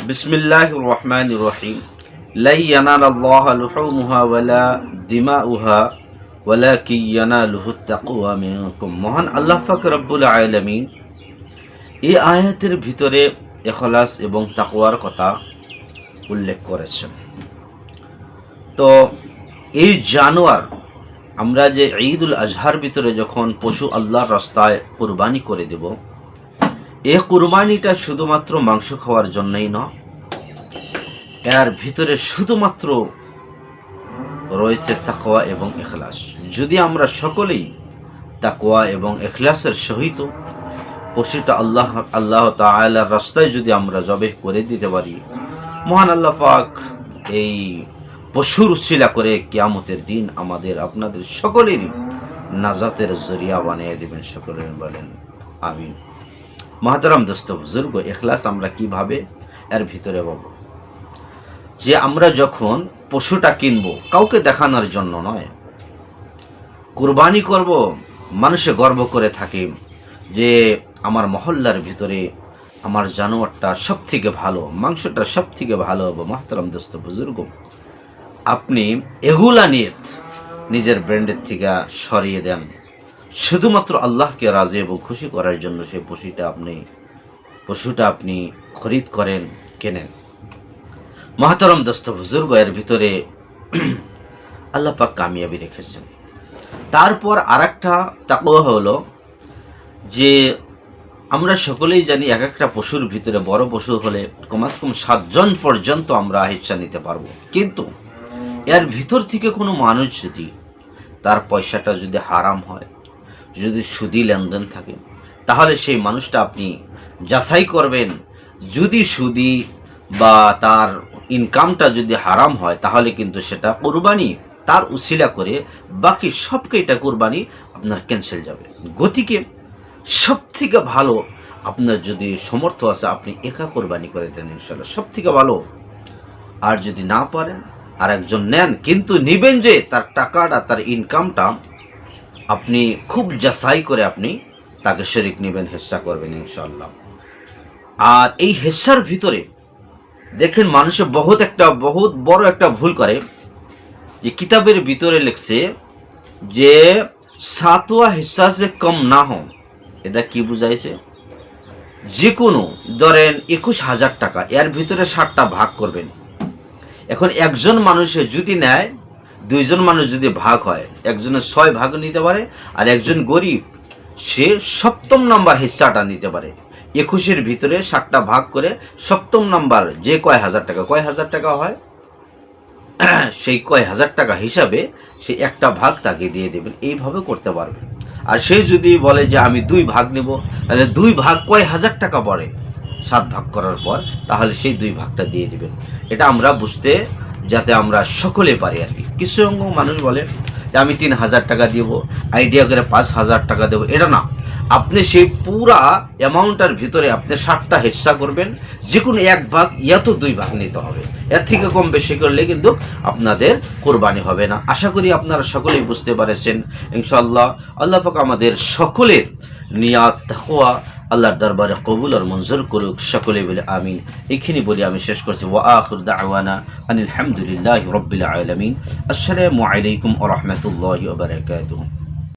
বিসমিল্লাহির রহমানির রহিম। লা ইয়ানালাল্লাহু লুহুমুহা ওয়ালা দিমাউহা ওয়ালাকিন ইয়ানালুহুত তাকওয়া মিনকুম। মহান আল্লাহ পাক রব্বুল আলামিন এই আয়াতের ভিতরে ইখলাস এবং তাকওয়ার কথা উল্লেখ করেছেন। তো এই জানোয়ার আমরা যে ঈদুল আজহার ভিতরে যখন পশু আল্লাহর রাস্তায় কুরবানি করে দেব, এই কুরবানিটা শুধুমাত্র মাংস খাওয়ার জন্যই না, এর ভিতরে শুধুমাত্র রয়েছে তাকওয়া এবং ইখলাস। যদি আমরা সকলেই তাকওয়া এবং ইখলাসের সহিত পশুটা আল্লাহ তাআলার রাস্তায় যদি আমরা জবেহ করে দিতে পারি, মহান আল্লাহ পাক এই পশুর উসিলা করে কিয়ামতের দিন আমাদের আপনাদের সকলেরই নাজাতের জরিয়া বানিয়ে দেবেন। সকলের বলেন আমিন। মহতারাম দোস্ত বুজুর্গ, ইখলাস আমরা কিভাবে এর ভিতরে পাবো? যে আমরা যখন পশুটা কিনবো কাউকে দেখানোর জন্য নয়, কুরবানি করব, মানুষে গর্ব করে থাকে যে আমার মহল্লার ভিতরে আমার জানোয়ারটা সব থেকে ভালো, মাংসটা সব থেকে ভালো হবে। মহতারাম দোস্ত বুজুর্গ, আপনি এগুলা নিয়ে নিজের ব্র্যান্ডের থেকে সরিয়ে দেন। শুধুমাত্র আল্লাহকে রাজি এবং খুশি করার জন্য সেই পশুটা আপনি খরিদ করেন, কেনেন। মহতারম দোস্ত বুজুর্গ, এর ভিতরে আল্লাহ পাক কামিয়াবি রেখেছেন। তারপর আরেকটা তাকওয়া হলো যে আমরা সকলেই জানি এক একটা পশুর ভিতরে বড় পশু হলে কমাস কম 7 জন পর্যন্ত আমরা হিস্সা নিতে পারবো। কিন্তু এর ভিতর থেকে কোনো মানুষ যদি তার পয়সাটা যদি হারাম হয়, যদি সুদি লেনদেন থাকে, তাহলে সেই মানুষটা আপনি যাচাই করবেন। যদি সুদি বা তার ইনকামটা যদি হারাম হয়, তাহলে কিন্তু সেটা কুরবানি তার উসিলা করে বাকি সবকে এটা কুরবানি আপনার ক্যান্সেল যাবে। গতিকে সব থেকে ভালো, আপনার যদি সমর্থ আছে আপনি একা কোরবানি করে দেন, ইনশাল্লাহ সব থেকে ভালো। আর যদি না পারেন আর একজন নেন, কিন্তু নিবেন যে তার টাকাটা, তার ইনকামটা আপনি খুব যাচাই করে আপনি তাকে শরীক নেবেন, হিস্সা করবেন ইনশাল্লাহ। আর এই হিস্সার ভিতরে দেখেন মানুষে বহুত বড় একটা ভুল করে, যে কিতাবের ভিতরে লিখছে যে 7वां হিস্সা সে কম না হো। এটা কি বুঝাইছে? যে কোনো ধরেন 21,000 টাকা, এর ভিতরে 60টা ভাগ করবেন। এখন একজন মানুষে যদি নেয়, 2 জন মানুষ যদি ভাগ হয়, একজনের 6 ভাগ নিতে পারে, আর একজন গরিব সে 7ম নাম্বার হিস্সাটা নিতে পারে। 21-এর ভিতরে 60টা ভাগ করে 7ম নাম্বার যে কয় হাজার টাকা হয়, সেই কয় হাজার টাকা হিসাবে সেই একটা ভাগ তাকে দিয়ে দেবেন। এইভাবে করতে পারবেন। আর সে যদি বলে যে আমি 2 ভাগ নেব, তাহলে 2 ভাগ কয় হাজার টাকা পড়ে 7 ভাগ করার পর, তাহলে সেই 2 ভাগটা দিয়ে দিবেন। এটা আমরা বুঝতে যাতে আমরা সকলে পারি আর কি। কিছু মানুষ বলে যে আমি 3,000 টাকা দিব, আইডিয়া করে 5,000 টাকা দেবো। এটা না, আপনি সেই পুরা অ্যামাউন্টের ভিতরে আপনি 60টা হিস্সা করবেন। যে কোনো 1 ভাগ তো 2 ভাগ নিতে হবে। এর থেকে কম বেশি করলে কিন্তু আপনাদের কোরবানি হবে না। আশা করি আপনারা সকলেই বুঝতে পারেছেন ইনশাআল্লাহ। আল্লাহ পাক আমাদের সকলের নিয়াত তাকওয়া আল্লাহর দরবারে কবুল আর মঞ্জুর করুক। সকলে বলে আমিন। এখানে বলি আমি শেষ করছি। ওয়া আখির দাওয়ানা আনিল হামদুলিল্লাহি রাব্বিল আলামিন। আসসালামু আলাইকুম ওয়া রাহমাতুল্লাহি ওয়া বারাকাতুহু।